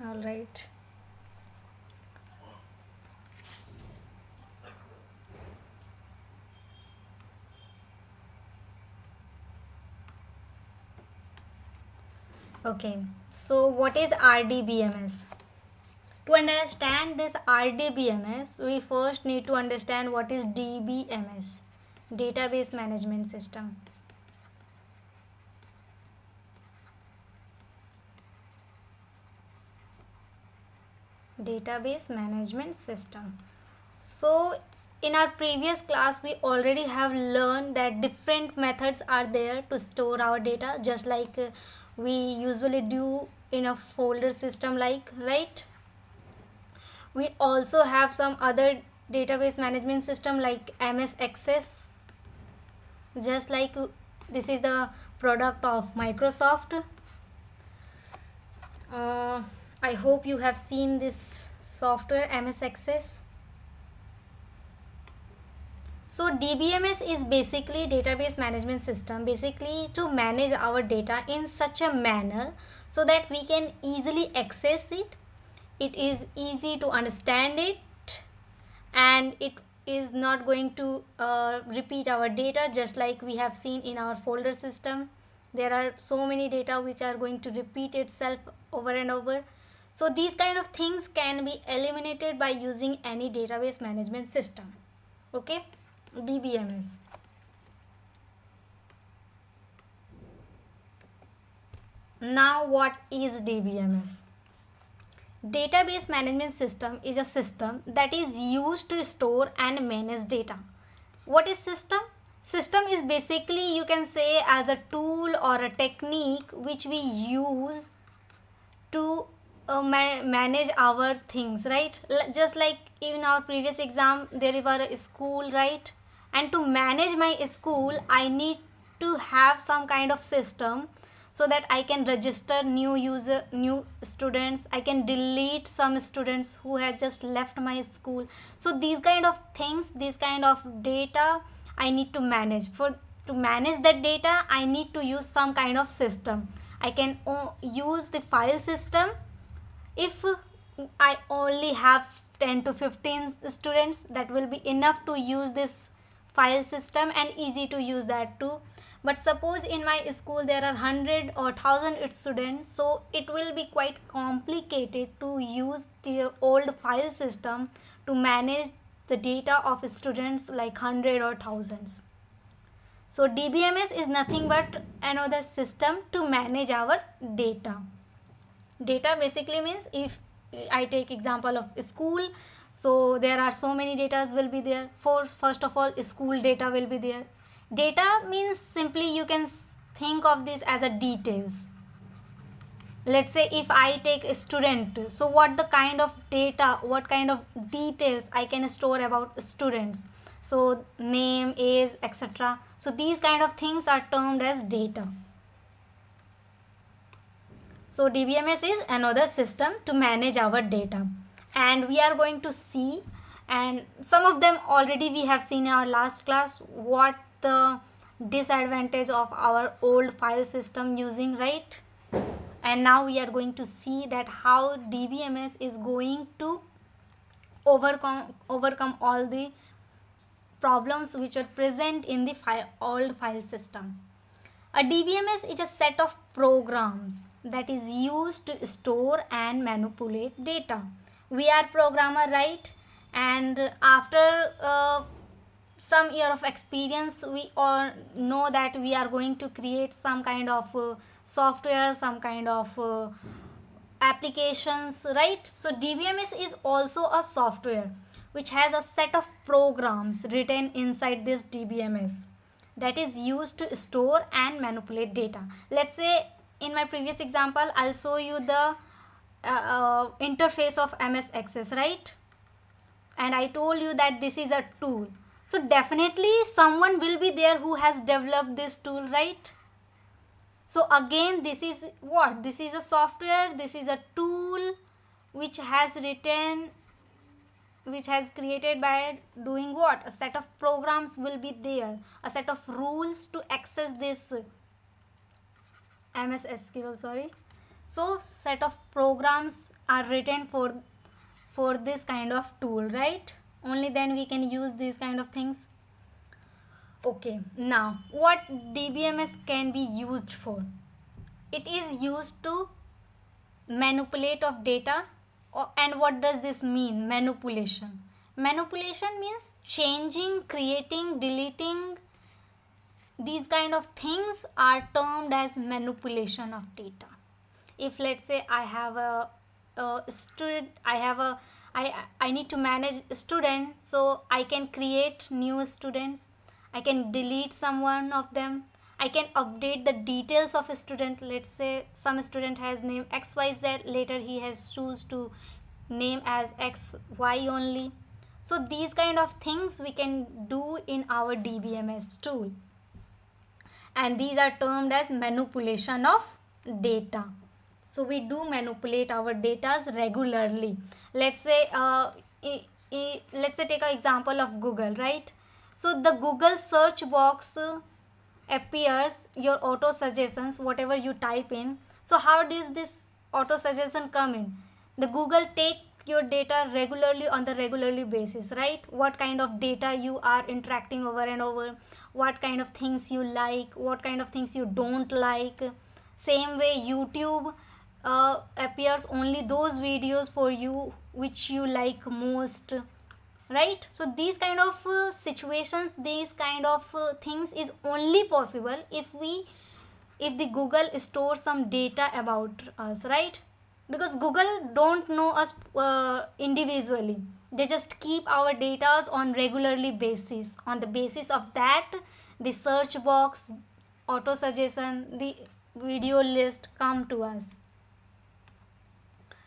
All right. Okay. So what is RDBMS? To understand this RDBMS, we first need to understand what is DBMS, Database Management System. Database Management System. So in our previous class we already have learned that different methods are there to store our data, just like we usually do in a folder system, like, right? We also have some other database management system like MS Access, just like this is the product of Microsoft. uh, I hope you have seen this software MS Access. So DBMS is basically database management system, basically to manage our data in such a manner so that we can easily access it. It is easy to understand it, and it is not going to repeat our data, just like we have seen in our folder system. There are so many data which are going to repeat itself over and over. So these kind of things can be eliminated by using any database management system. Okay, DBMS. Now what is DBMS? Database management system is a system that is used to store and manage data. What is system? System is basically, you can say, as a tool or a technique which we use to manage our things, right? Just like in our previous exam, there were a school, right? And to manage my school, I need to have some kind of system so that I can register new students. I can delete some students who had just left my school. So these kind of things, these kind of data, I need to manage. To manage that data, I need to use some kind of system. I can use the file system if I only have 10 to 15 students. That will be enough to use this file system and easy to use that too. But suppose in my school there are 100 or 1000 students, so it will be quite complicated to use the old file system to manage the data of students like 100 or thousands. So DBMS is nothing but another system to manage our data. Data basically means, if I take example of school, so there are so many datas will be there. First of all, school data will be there. Data means simply you can think of this as a details. Let's say if I take a student, so what the kind of data, what kind of details I can store about students? So name, age, etc. So these kind of things are termed as data. So DBMS is another system to manage our data, and we are going to see, and some of them already we have seen in our last class, what the disadvantage of our old file system using, right? And now we are going to see that how DBMS is going to overcome all the problems which are present in the old file system. A DBMS is a set of programs that is used to store and manipulate data. We are programmer, right? And after some year of experience, we all know that we are going to create some kind of software, some kind of applications, right? So DBMS is also a software which has a set of programs written inside this DBMS that is used to store and manipulate data. Let's say in my previous example, I'll show you the interface of MS Access, right? And I told you that this is a tool. So definitely someone will be there who has developed this tool, right? So again, this is what? This is a software, this is a tool which has written, which has created by doing what? A set of programs will be there, a set of rules to access this MS SQL, sorry. So set of programs are written for this kind of tool, right? Only then we can use these kind of things. Okay, now what DBMS can be used for? It is used to manipulate of data. And what does this mean, manipulation? Manipulation means changing, creating, deleting. These kind of things are termed as manipulation of data. If let's say I have a student, I need to manage a student, so I can create new students, I can delete someone of them, I can update the details of a student. Let's say some student has name XYZ, later he has choose to name as XY only. So these kind of things we can do in our DBMS tool, and these are termed as manipulation of data. So we do manipulate our data regularly. Let's say let's say take an example of Google, right? So the Google search box appears your auto suggestions, whatever you type in. So how does this auto suggestion come in? The Google take your data regularly on the regularly basis, right? What kind of data you are interacting over and over, what kind of things you like, what kind of things you don't like. Same way YouTube appears only those videos for you which you like most, right? So these kind of situations, these kind of things is only possible if the Google stores some data about us, right? Because Google don't know us individually, they just keep our data on regularly basis. On the basis of that, the search box, auto suggestion, the video list come to us.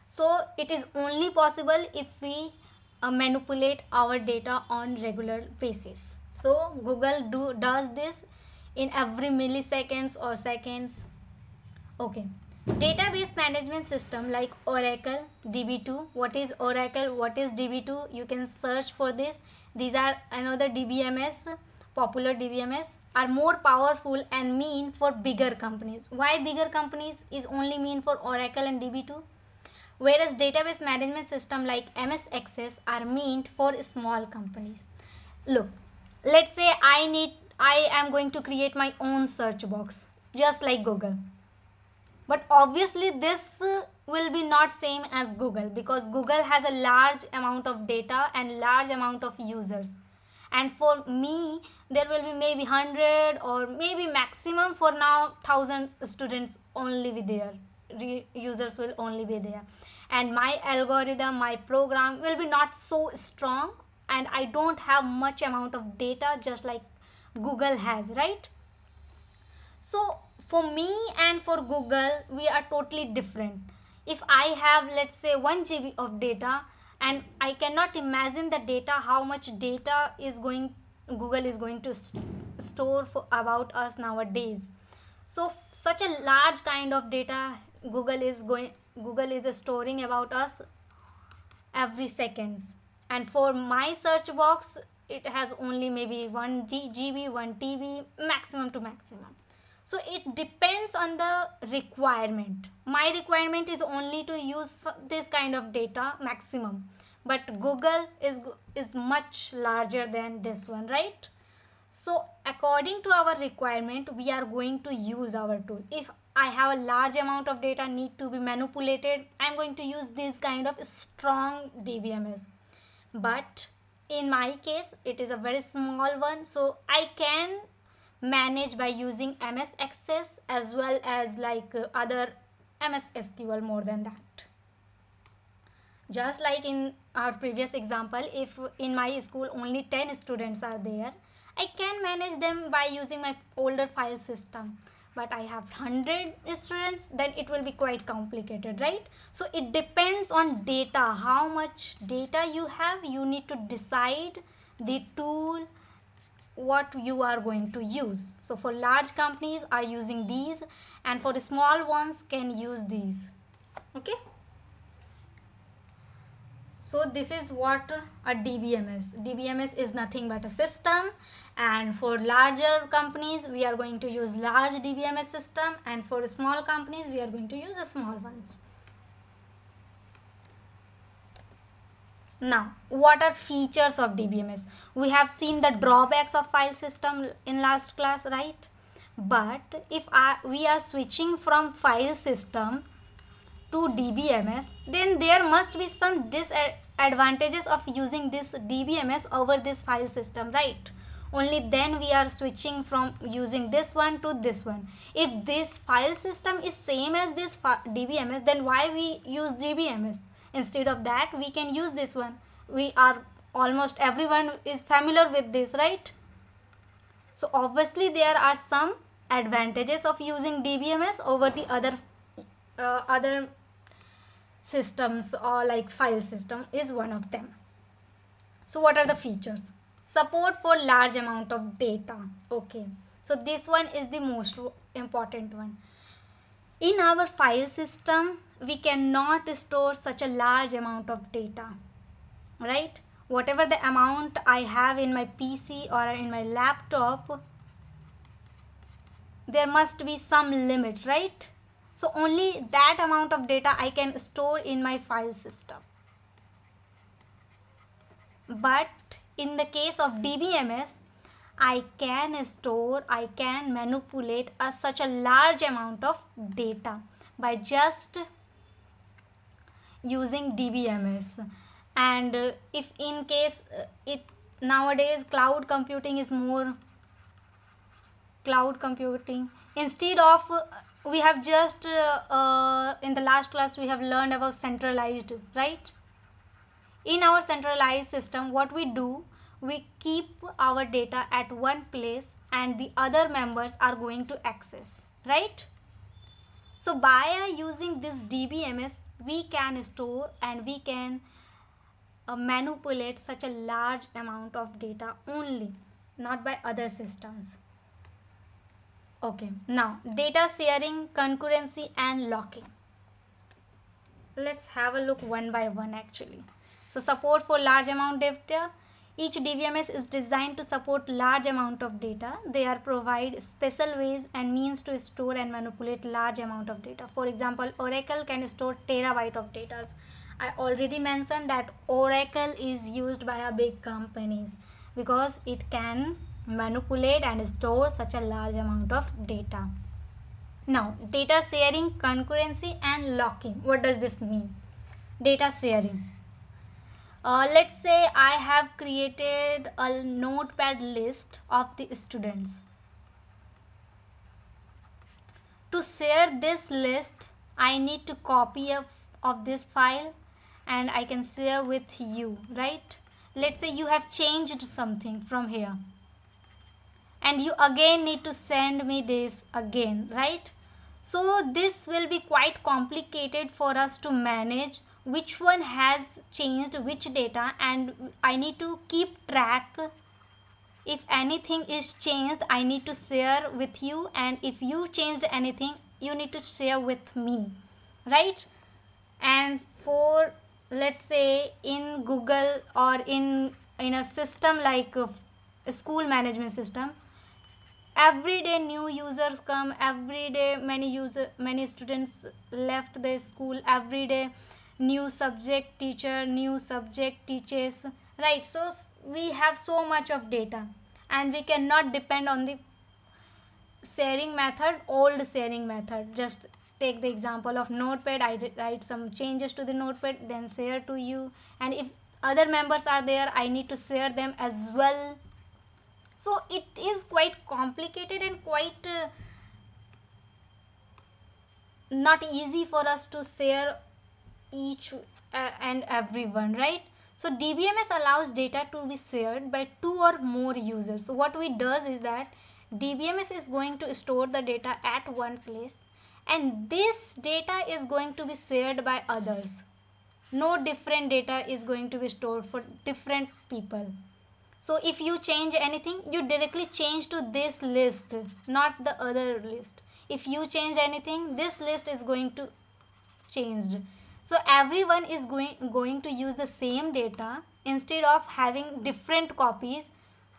So it is only possible if we manipulate our data on regular basis. So Google does this in every milliseconds or seconds. Okay, database management system like Oracle, DB2. What is Oracle, what is DB2? You can search for this. These are another DBMS, popular DBMS, are more powerful and mean for bigger companies. Why bigger companies is only mean for Oracle and DB2? Whereas database management system like MS Access are meant for small companies. Look, let's say I am going to create my own search box just like Google. But obviously this will be not same as Google, because Google has a large amount of data and large amount of users. And for me, there will be maybe 100 or maybe maximum for now 1000 students only be there. Users will only be there, and my algorithm, my program will be not so strong, and I don't have much amount of data just like Google has, right? So for me and for Google, we are totally different. If I have, let's say, 1 GB of data, and I cannot imagine the data, how much data is going Google is going to store for about us nowadays. So such a large kind of data Google is storing about us every seconds. And for my search box, it has only maybe 1 GB, 1 TB, maximum to maximum. So it depends on the requirement. My requirement is only to use this kind of data maximum, but Google is much larger than this one, right? So according to our requirement, we are going to use our tool. If I have a large amount of data need to be manipulated, I am going to use this kind of strong DBMS. But in my case, it is a very small one, so I can manage by using MS Access as well as like other MS SQL more than that. Just like in our previous example, if in my school only 10 students are there, I can manage them by using my older file system. But I have 100 students, then it will be quite complicated, right? So it depends on data. How much data you have, you need to decide the tool what you are going to use. So for large companies are using these, and for the small ones can use these. Okay. So this is what a DBMS. DBMS is nothing but a system, and for larger companies we are going to use large DBMS system, and for small companies we are going to use a small ones. Now, what are features of DBMS? We have seen the drawbacks of file system in last class, right? But if we are switching from file system to DBMS, then there must be some disadvantages of using this DBMS over this file system, right? Only then we are switching from using this one to this one. If this file system is same as this DBMS, then why we use DBMS? Instead of that, we can use this one. We are almost everyone is familiar with this, right? So obviously there are some advantages of using DBMS over the other systems, or like file system is one of them. So what are the features? Support for large amount of data. Okay, so this one is the most important one. In our file system, we cannot store such a large amount of data, right? Whatever the amount I have in my PC or in my laptop, there must be some limit, right? So only that amount of data I can store in my file system. But in the case of DBMS, I can manipulate such a large amount of data by just using DBMS. And if in case it nowadays cloud computing, instead of we have just in the last class we have learned about centralized, right? In our centralized system, what we do, we keep our data at one place and the other members are going to access, right? So by using this DBMS, we can store and we can manipulate such a large amount of data only, not by other systems. Okay, now data sharing, concurrency and locking. Let's have a look one by one actually. So support for large amount data. Each DBMS is designed to support large amount of data. They are provide special ways and means to store and manipulate large amount of data. For example, Oracle can store terabyte of data. I already mentioned that Oracle is used by a big companies because it can manipulate and store such a large amount of data. Now, data sharing, concurrency and locking. What does this mean? Data sharing. Let's say I have created a notepad list of the students. To share this list, I need to copy of this file and I can share with you, right? Let's say you have changed something from here and you again need to send me this again, right? So this will be quite complicated for us to manage which one has changed which data, and I need to keep track. If anything is changed, I need to share with you, and if you changed anything, you need to share with me, right? And for, let's say, in Google or in a system like a school management system, every day new users come, every day many students left the school, every day new subject teacher, new subject teaches, right? So we have so much of data and we cannot depend on the sharing method, old sharing method. Just take the example of notepad. I write some changes to the notepad, then share to you, and if other members are there, I need to share them as well. So it is quite complicated and quite not easy for us to share each and everyone, right? So DBMS allows data to be shared by two or more users. So what we does is that DBMS is going to store the data at one place and this data is going to be shared by others. No different data is going to be stored for different people. So if you change anything, you directly change to this list, not the other list. If you change anything, this list is going to change. So everyone is going to use the same data instead of having different copies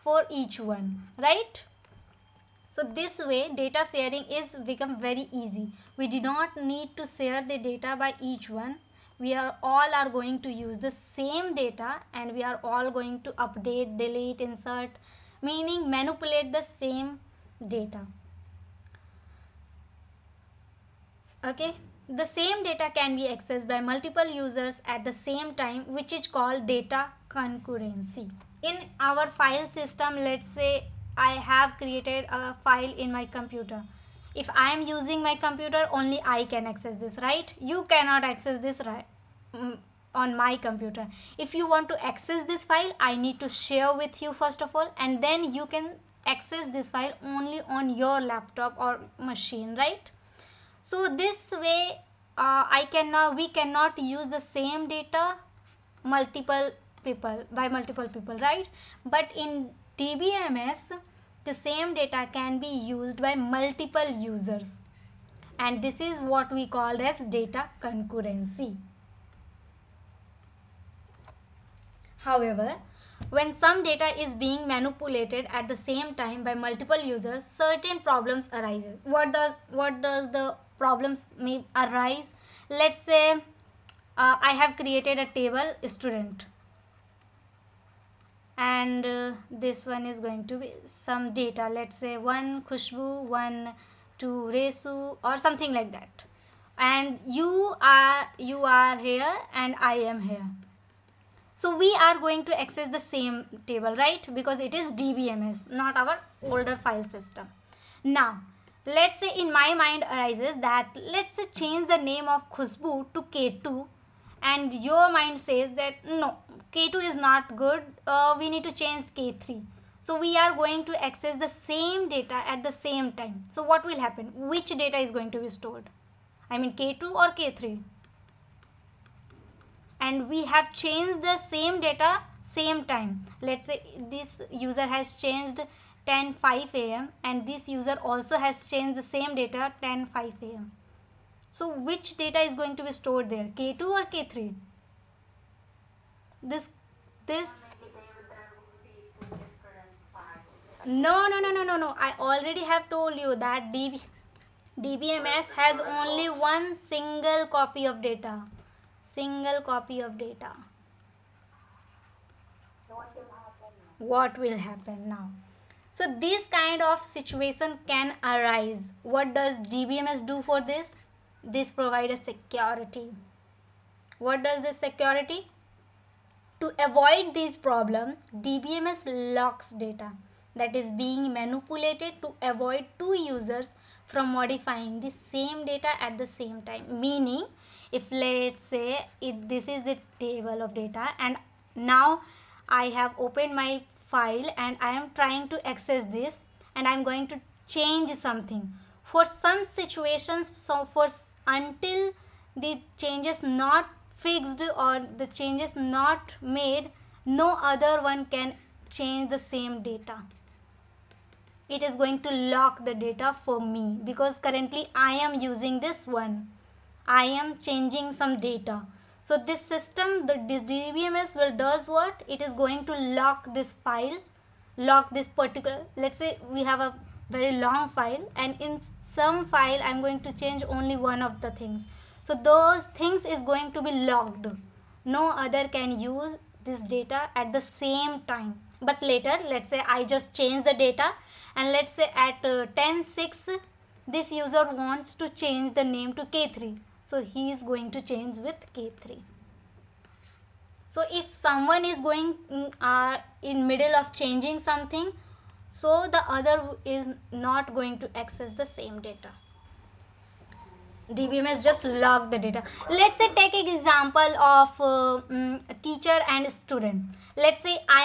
for each one, right? So this way data sharing is become very easy. We do not need to share the data by each one. we are all are going to use the same data, and we are all going to update, delete, insert, meaning manipulate the same data. Okay, the same data can be accessed by multiple users at the same time, which is called data concurrency. In our file system, let's say I have created a file in my computer. If I am using my computer, only I can access this, right? You cannot access this, right? On my computer. If you want to access this file, I need to share with you first of all, and then you can access this file only on your laptop or machine, right? So this way, we cannot use the same data multiple multiple people, right? But in DBMS, the same data can be used by multiple users, and this is what we call as data concurrency. However, when some data is being manipulated at the same time by multiple users, certain problems arise. What does the problems may arise? Let's say I have created a table student, and this one is going to be some data. Let's say 1 Khushbu, 1 2 Resu, or something like that. And you are here and I am here. So we are going to access the same table, right? Because it is DBMS, not our older file system. Now, let's say in my mind arises that let's say change the name of Khushbu to K2, and your mind says that no, K2 is not good, we need to change K3. So we are going to access the same data at the same time. So what will happen? Which data is going to be stored? I mean K2 or K3? And we have changed the same data same time. Let's say this user has changed 10:05 am, and this user also has changed the same data 10:05 am. So which data is going to be stored there, K2 or K3? This no, I already have told you that DBMS has only one single copy of data. What will happen now? So this kind of situation can arise. What does DBMS do for this? This provides a security. What does this security? To avoid these problems, DBMS locks data that is being manipulated to avoid two users from modifying the same data at the same time. Meaning, if let's say this is the table of data, and now I have opened my file and I am trying to access this, and I am going to change something. For some situations, until the changes not fixed or the changes not made, no other one can change the same data. It is going to lock the data for me because currently I am using this one. I am changing some data. So this system, this DBMS will does what? It is going to lock this file, lock this particular, let's say we have a very long file, and in some file I am going to change only one of the things. So those things is going to be locked. No other can use this data at the same time. But later, let's say I just change the data, and let's say at 10:06 this user wants to change the name to K3. So he is going to change with K3. So if someone is going in middle of changing something, so the other is not going to access the same data. DBMS just lock the data. Let's say take an example of teacher and student. Let's say I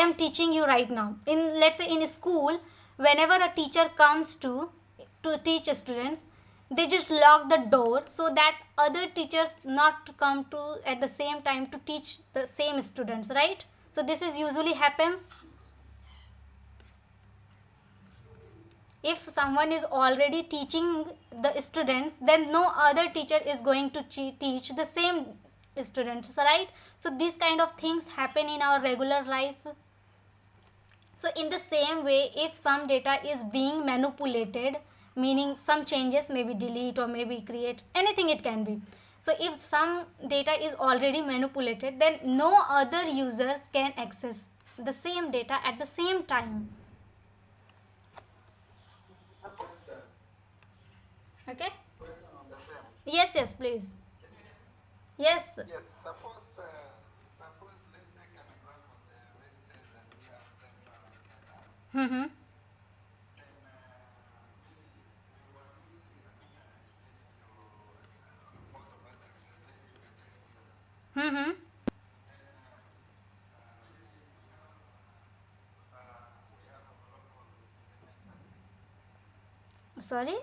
am teaching you right now. Let's say in school, whenever a teacher comes to teach students, they just lock the door so that other teachers not come to at the same time to teach the same students, right? So this is usually happens. If someone is already teaching the students, then no other teacher is going to teach the same students, right? So these kind of things happen in our regular life. So in the same way, if some data is being manipulated, meaning some changes, maybe delete or maybe create, anything it can be. So if some data is already manipulated, then no other users can access the same data at the same time. Okay? Yes, yes, please. Yes. Mm-hmm. Mm-hmm. Sorry?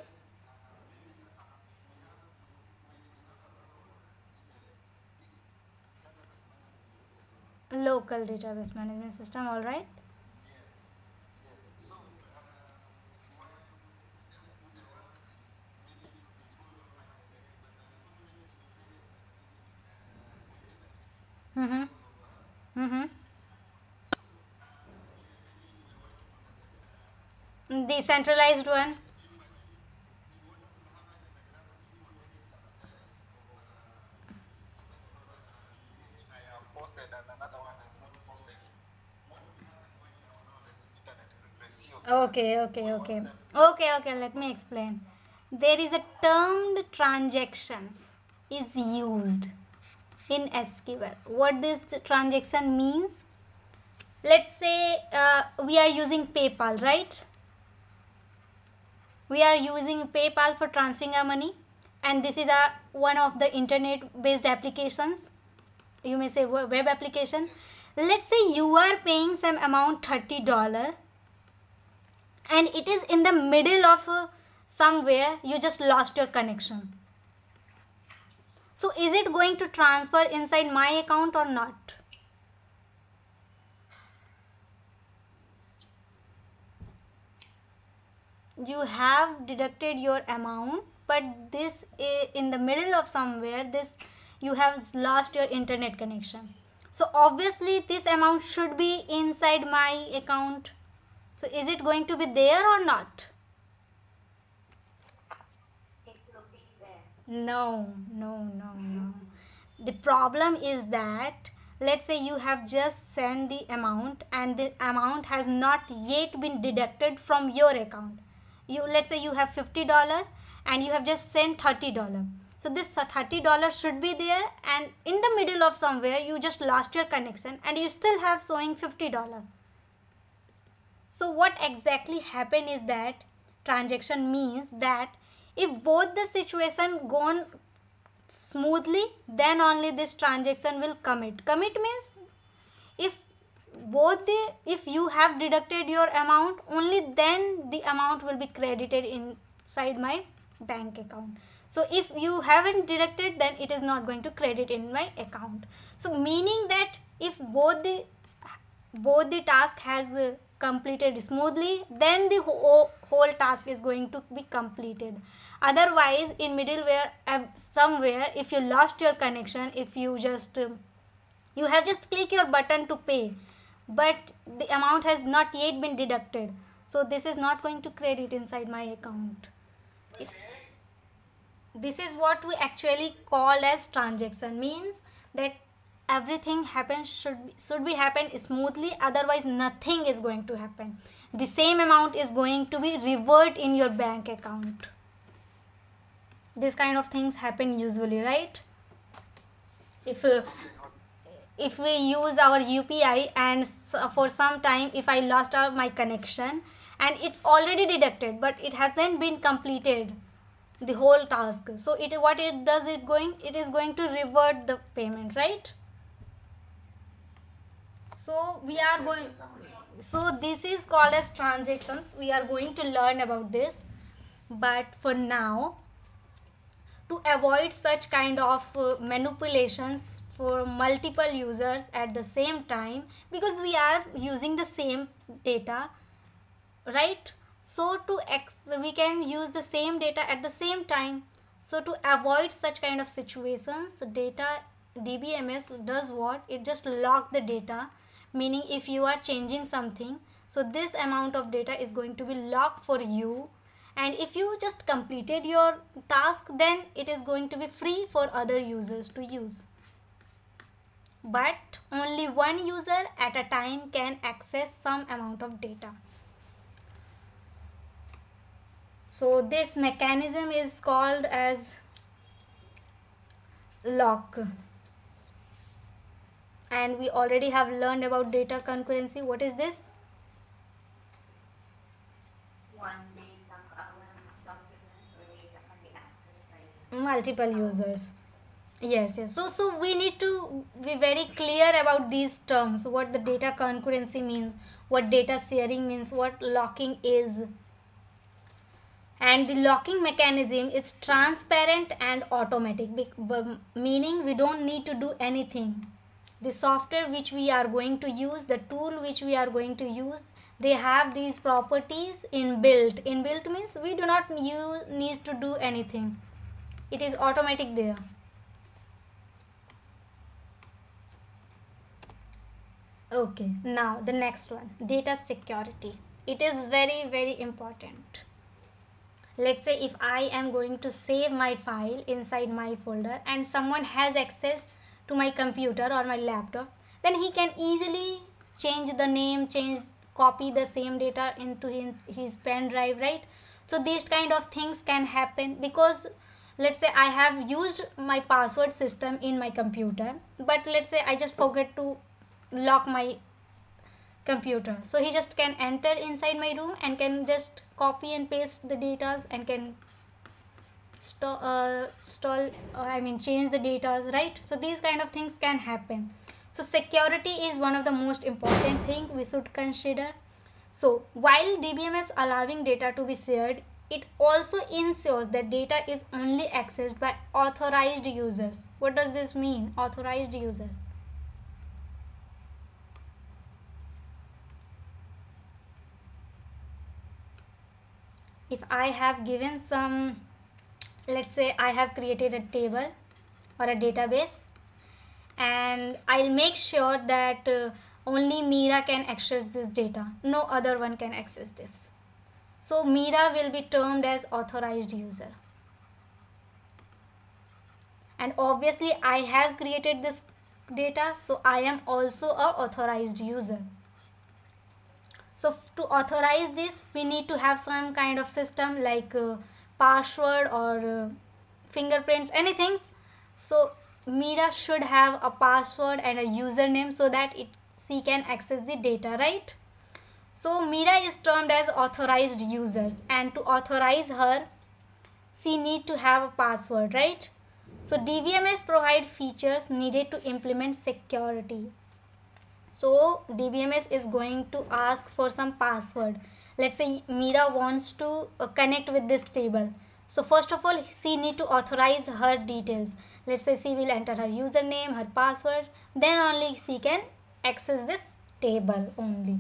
Local database management system, all right? Mm-hmm. Mm-hmm. Decentralized one. Okay, okay, okay. Okay, okay, let me explain. There is a termed transactions is used in SQL. What this transaction means? Let's say we are using PayPal, right? We are using PayPal for transferring our money, and this is a one of the internet based applications. You may say web application. Let's say you are paying some amount $30, and it is in the middle of somewhere you just lost your connection. So is it going to transfer inside my account or not? You have deducted your amount, but this in the middle of somewhere, this you have lost your internet connection. So obviously this amount should be inside my account. So is it going to be there or not? No, no, no, no. The problem is that, let's say you have just sent the amount and the amount has not yet been deducted from your account. You, let's say you have $50 and you have just sent $30. So this $30 should be there, and in the middle of somewhere you just lost your connection and you still have showing $50. So what exactly happen is that transaction means that if both the situation gone smoothly, then only this transaction will commit means if both the if you have deducted your amount, only then the amount will be credited inside my bank account. So if you haven't deducted, then it is not going to credit in my account. So meaning that if both the task has completed smoothly, then the whole task is going to be completed. Otherwise in middleware somewhere, if you lost your connection, if you just you have just click your button to pay, but the amount has not yet been deducted, so this is not going to credit inside my account. This is what we actually call as transaction, means that everything happens should be happen smoothly, otherwise nothing is going to happen. The same amount is going to be revert in your bank account. This kind of things happen usually, right? If we use our UPI and for some time if I lost my connection and it's already deducted but it hasn't been completed the whole task, so it what it does, it is going to revert the payment, right? So we are going, so this is called as transactions. We are going to learn about this, but for now, to avoid such kind of manipulations for multiple users at the same time, because we are using the same data, right? So we can use the same data at the same time. So to avoid such kind of situations, data DBMS does what, it just lock the data, meaning if you are changing something, so this amount of data is going to be locked for you, and if you just completed your task, then it is going to be free for other users to use. But only one user at a time can access some amount of data. So this mechanism is called as lock. And we already have learned about data concurrency. What is this? One data document or data can be accessed by Multiple users. Yes. So we need to be very clear about these terms. What the data concurrency means, what data sharing means, what locking is. And the locking mechanism is transparent and automatic, meaning we don't need to do anything. The software which we are going to use, the tool which we are going to use, they have these properties inbuilt. Inbuilt means we do not need to do anything. It is automatic there. Okay, now the next one, data security. It is very important. Let's say if I am going to save my file inside my folder and someone has access to my computer or my laptop, then he can easily change the name, copy the same data into his pen drive, right? So these kind of things can happen because let's say I have used my password system in my computer, but let's say I just forget to lock my computer, so he just can enter inside my room and can just copy and paste the data and can change the data, right? So these kind of things can happen. So security is one of the most important thing we should consider. So while DBMS allowing data to be shared, it also ensures that data is only accessed by authorized users. What does this mean, authorized users? If I have given some, let's say I have created a table or a database, and I'll make sure that only Mira can access this data, no other one can access this. So Mira will be termed as authorized user. And obviously I have created this data, so I am also a authorized user. So to authorize this, we need to have some kind of system like password or fingerprints, anything. So Mira should have a password and a username so that she can access the data, right? So Mira is termed as authorized users, and to authorize her, she need to have a password, right? So DBMS provide features needed to implement security. So DBMS is going to ask for some password. Let's say Mira wants to connect with this table. So first of all, she need to authorize her details. Let's say she will enter her username, her password. Then only she can access this table only.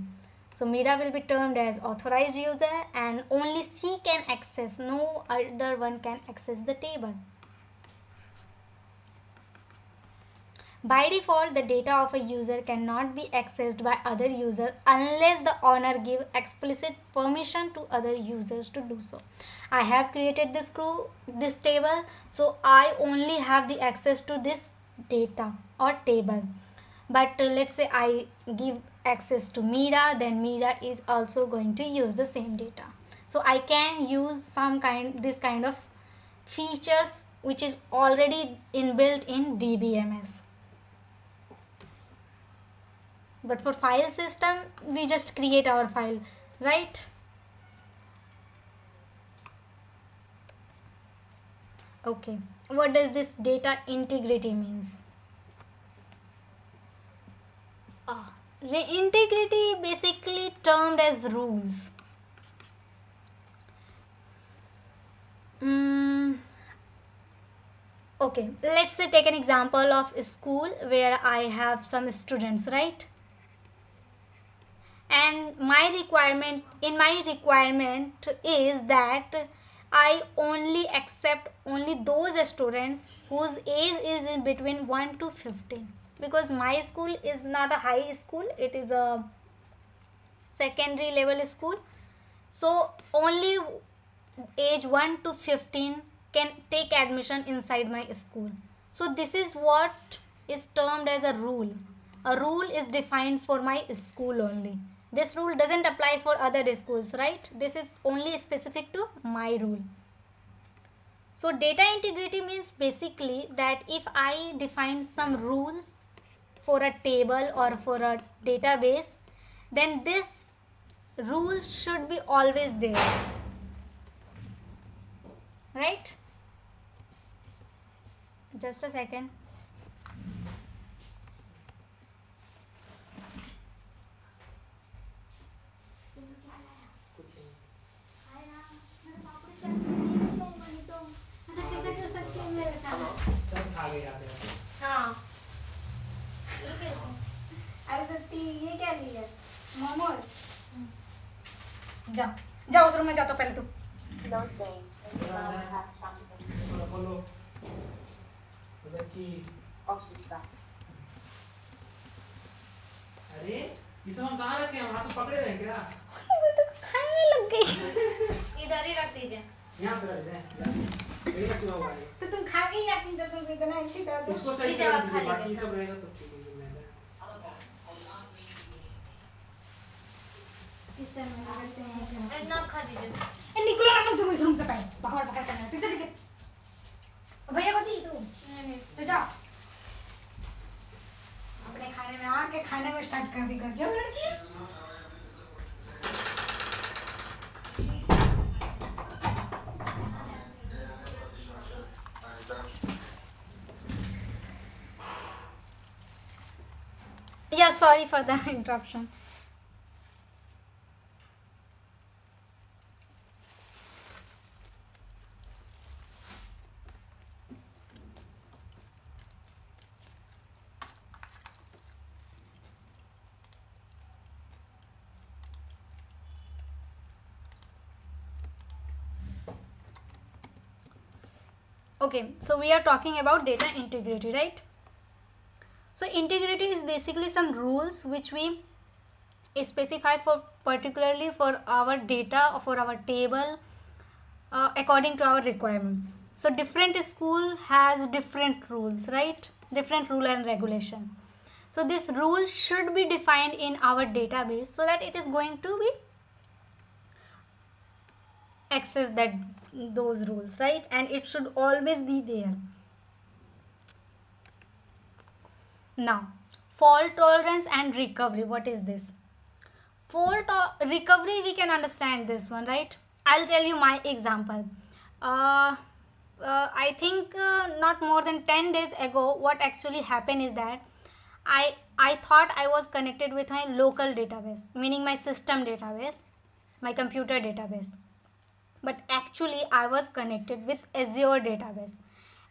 So Mira will be termed as authorized user, and only she can access. No other one can access the table. By default, the data of a user cannot be accessed by other users unless the owner give explicit permission to other users to do so. I have created this table, so I only have the access to this data or table. But let's say I give access to Mira, then Mira is also going to use the same data. So I can use this kind of features which is already inbuilt in DBMS. But for file system, we just create our file, right? Okay, what does this data integrity means? Integrity basically termed as rules. mm, okay, let's say take an example of a school where I have some students, right? And my requirement is that I only accept only those students whose age is in between 1 to 15, because my school is not a high school, it is a secondary level school. So only age 1 to 15 can take admission inside my school. So this is what is termed as a rule. A rule is defined for my school only. This rule doesn't apply for other schools, right? This is only specific to my rule. So data integrity means basically that if I define some rules for a table or for a database, then this rule should be always there, right? Just a second. सब खा गए आप हाँ, अरे तो ये क्या लिया? मोमोज। जा जा उस रूम में जा, तो पहले तू। No, James, and you have something. बोलो उधर की Oh, she's back. अरे ये सब हम कहाँ रखे हैं? वहाँ तो पकड़े रहे क्या? वो तो खाने लग गई। इधर ही रख दीजिए। यहाँ पे रख दें। ये क्यों होगा ये? तो तुम खा गई या फिर जब तुम इतना इसी तरह इसको सही जब आप से खा बाकी लीजिए। सब रहेगा तो ठीक है मैं किचन में रहते हैं। इतना खा दीजिए। ए निकलो ना तुम इस रूम से, पहले पकड़ पकड़ करना है। चल भैया को दी तू। नहीं। तो जा अपने खाने में आके खाने में स्टार्ट कर दी कर। जब लड़की Yeah, sorry for the interruption. Okay, so we are talking about data integrity, right? So integrity is basically some rules which we specify for particularly for our data or for our table according to our requirement. So different school has different rules, right? Different rule and regulations. So this rule should be defined in our database so that it is going to be access that those rules, right? And it should always be there. Now, fault tolerance and recovery. What is this? Recovery, we can understand this one, right? I'll tell you my example. I think not more than 10 days ago, what actually happened is that I thought I was connected with my local database, meaning my system database, my computer database. But actually I was connected with Azure database.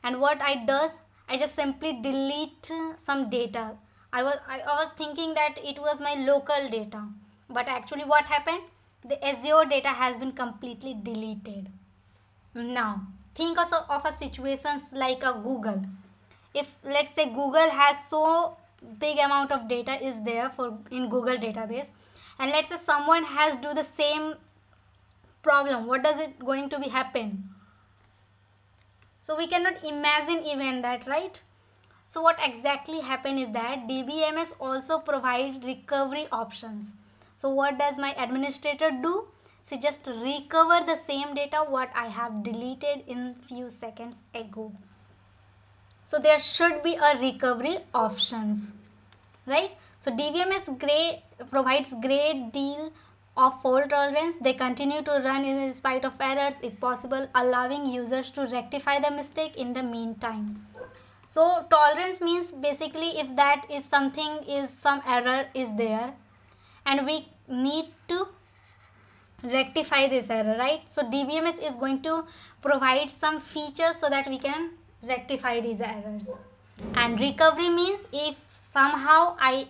And what I does, I just simply delete some data. I was thinking that it was my local data, but actually what happened? The Azure data has been completely deleted. Now think also of a situations like a Google. If let's say Google has so big amount of data is there for in Google database, and let's say someone has do the same problem, what does it going to be happen? So we cannot imagine even that, right? So what exactly happen is that DBMS also provide recovery options. So what does my administrator do? She just recover the same data what I have deleted in few seconds ago. So there should be a recovery options, right? So DBMS provides great deal of fault tolerance. They continue to run in spite of errors if possible, allowing users to rectify the mistake in the meantime. So tolerance means basically if that is something is some error is there and we need to rectify this error, right? So DBMS is going to provide some features so that we can rectify these errors. And recovery means if somehow I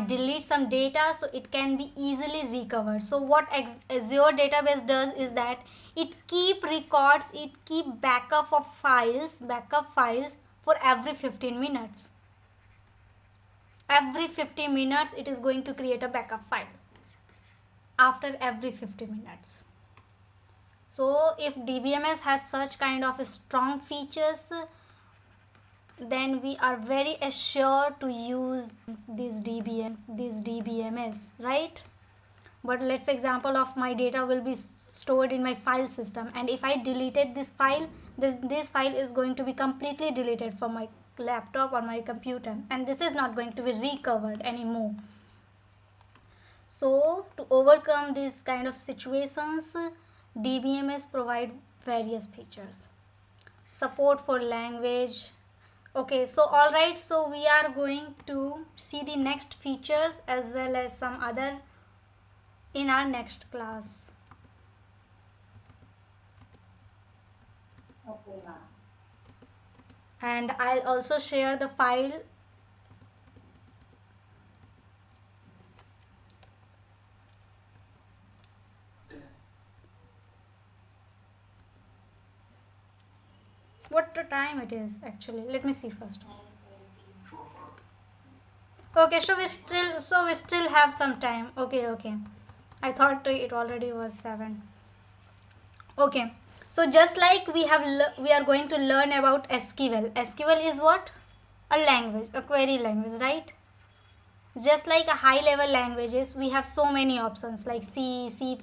delete some data, so it can be easily recovered. So what Azure database does is that it keep records, it keep backup files for every 15 minutes. Every 50 minutes it is going to create a backup file after every 50 minutes. So if DBMS has such kind of strong features, then we are very assured to use this DBMS, right? But let's example of my data will be stored in my file system, and if I deleted this file, this file is going to be completely deleted from my laptop or my computer, and this is not going to be recovered anymore. So to overcome these kind of situations, DBMS provide various features. Support for language. Okay, so all right, so we are going to see the next features as well as some other in our next class. Okay, ma'am. And I'll also share the file. What the time it is actually? Let me see first. 9:24. Okay, so we still have some time. Okay. I thought it already was 7. Okay. So just like we are going to learn about SQL. SQL is what? A language, a query language, right? Just like a high level languages, we have so many options like C, C++,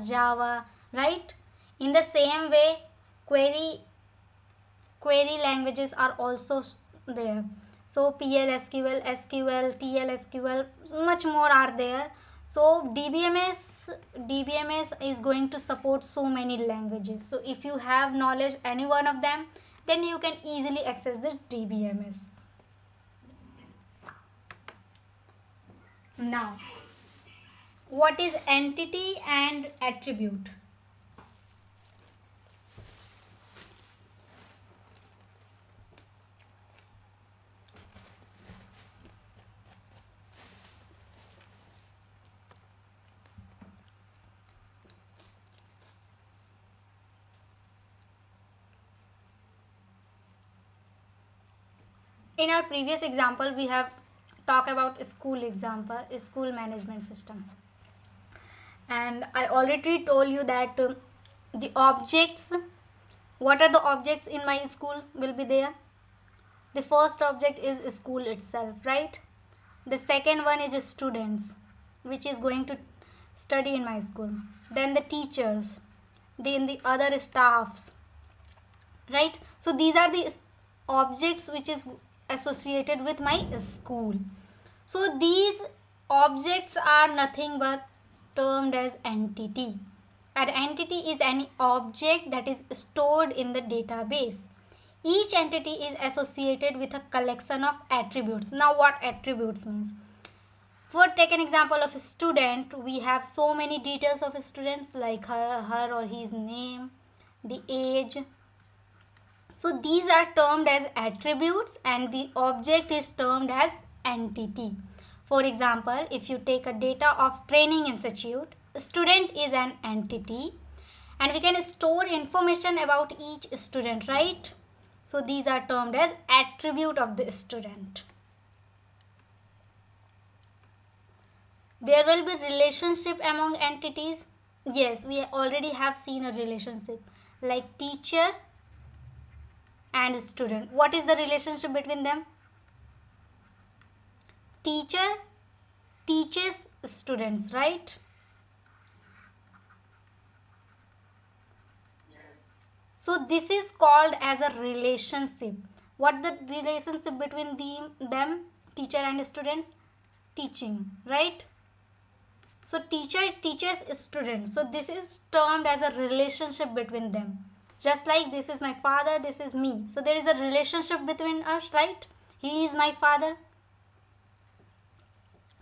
Java, right? In the same way, query languages are also there. So PL SQL, TL SQL, much more are there. So DBMS is going to support so many languages. So if you have knowledge any one of them, then you can easily access the DBMS. Now, what is entity and attribute? In our previous example, we have talked about school management system. And I already told you that the objects, what are the objects in my school will be there? The first object is school itself, right? The second one is students, which is going to study in my school. Then the teachers, then the other staffs, right? So these are the objects which is associated with my school. So these objects are nothing but termed as entity. An entity is any object that is stored in the database. Each entity is associated with a collection of attributes. Now what attributes means? For take an example of a student, we have so many details of students like her or his name, the age. So these are termed as attributes and the object is termed as entity. For example, if you take a data of training institute, student is an entity and we can store information about each student, right? So these are termed as attribute of the student. There will be relationship among entities. Yes, we already have seen a relationship like teacher and student. What is the relationship between them? Teacher teaches students, right? Yes. So this is called as a relationship. What the relationship between them, teacher and students? Teaching, right? So teacher teaches students. So this is termed as a relationship between them. Just like this is my father, this is me. So there is a relationship between us, right? He is my father.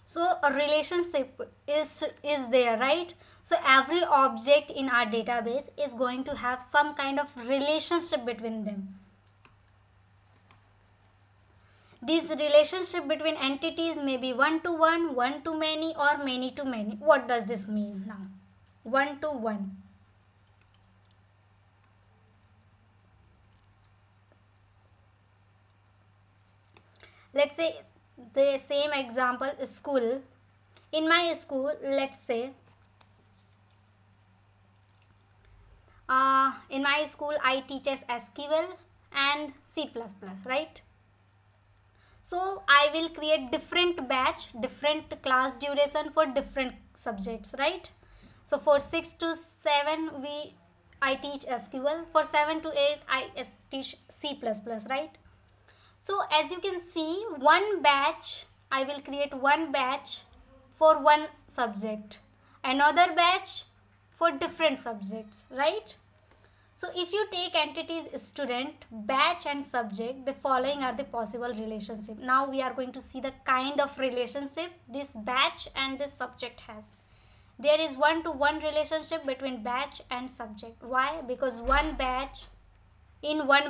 So a relationship is there, right? So every object in our database is going to have some kind of relationship between them. This relationship between entities may be one to one to many, or many to many. What does this mean now? One to one. Let's say the same example is school. In my school, let's say in my school I teach as SQL and C++, right? So I will create different batch, different class duration for different subjects, right? So for 6 to 7 I teach SQL, for 7 to 8 I teach C++, right? So as you can see, one batch, I will create one batch for one subject, another batch for different subjects, right? So if you take entities student, batch and subject, the following are the possible relationship. Now we are going to see the kind of relationship this batch and this subject has. There is one-to-one relationship between batch and subject. Why? Because in one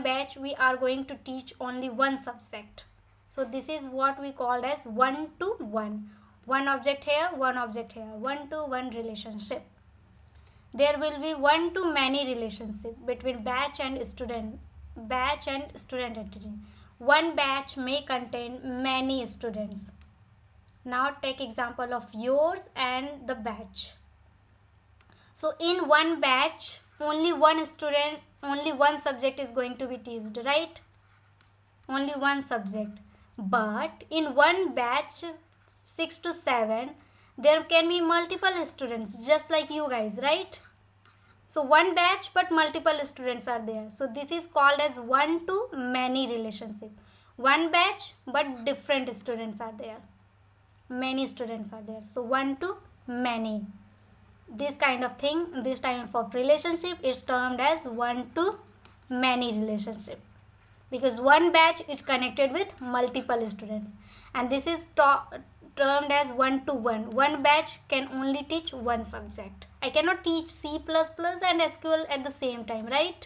batch we are going to teach only one subject. So this is what we called as one-to-one. One object here, one object here, one-to-one relationship. There will be one to many relationship between batch and student entity. One batch may contain many students. Now take example of yours and the batch. So in one batch only one student, only one subject is going to be teased, right? Only one subject. But in one batch 6 to 7 there can be multiple students just like you guys, right? So one batch but multiple students are there. So this is called as one to many relationship. One batch but different students are there. Many students are there. So one to many. This kind of thing, this type of relationship is termed as one to many relationship. Because one batch is connected with multiple students. And this is termed as one to one. One batch can only teach one subject. I cannot teach C++ and SQL at the same time, right?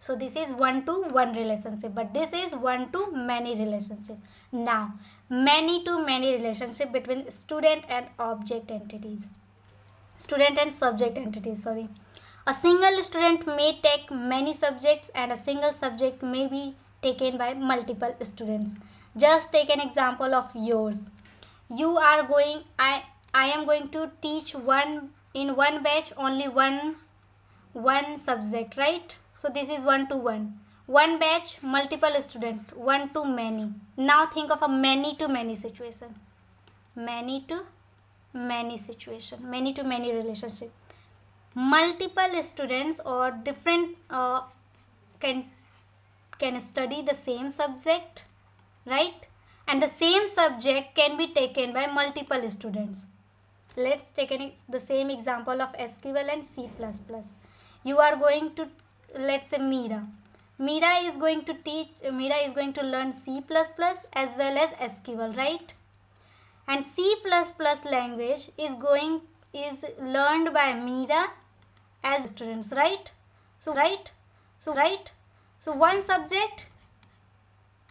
So this is one to one relationship, but this is one to many relationship. Now, many to many relationship between student and object entities. Student and subject entities, sorry. A single student may take many subjects and a single subject may be taken by multiple students. Just take an example of yours. You are going, I am going to teach in one batch only one subject, right? So this is one to one. One batch, multiple student, one to many. Now think of a many to many situation. Many to many situation, many to many relationship. Multiple students or different can study the same subject, right? And the same subject can be taken by multiple students. Let's take the same example of SQL and C++. You are going to, let's say Meera. Meera is going to learn C++ as well as SQL, right? And C++ language is learned by Meera as students, right? So one subject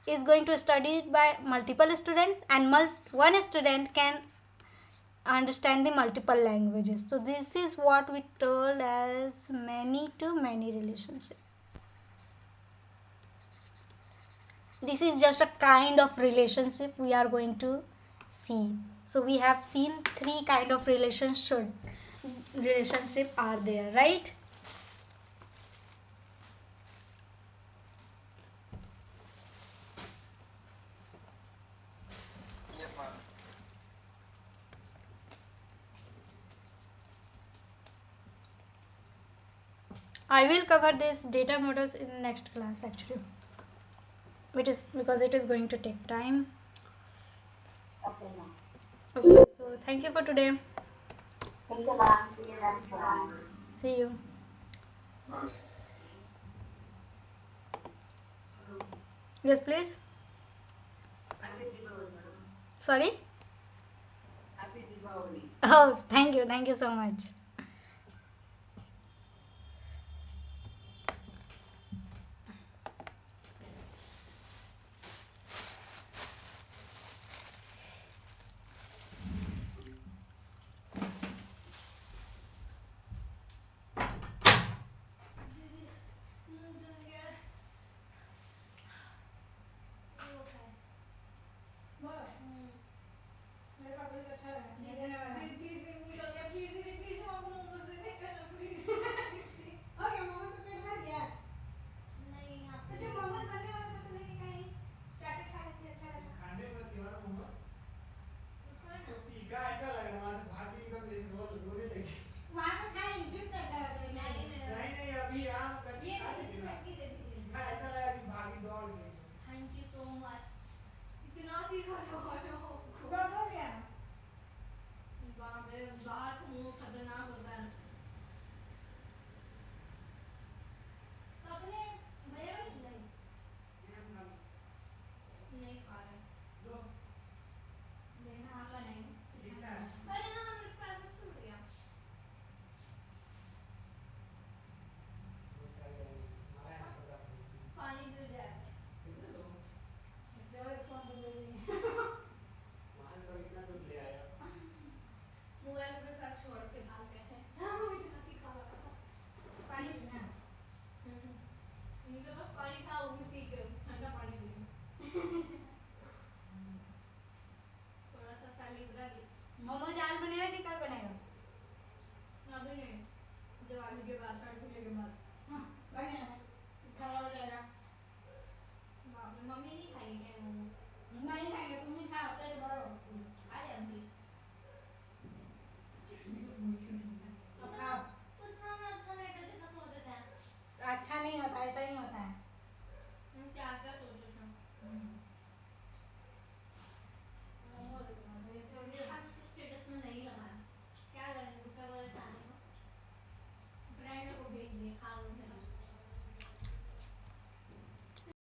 is going to study by multiple students, and one student can understand the multiple languages. So this is what we told as many to many relationship. This is just a kind of relationship we are going to see. So we have seen three kind of relationship are there, right? I will cover this data models in next class actually, which is because it is going to take time. Okay, ma'am. Okay, so thank you for today. Thank you, ma'am. See you next class. See you. Yes, please. Sorry. Oh, thank you so much.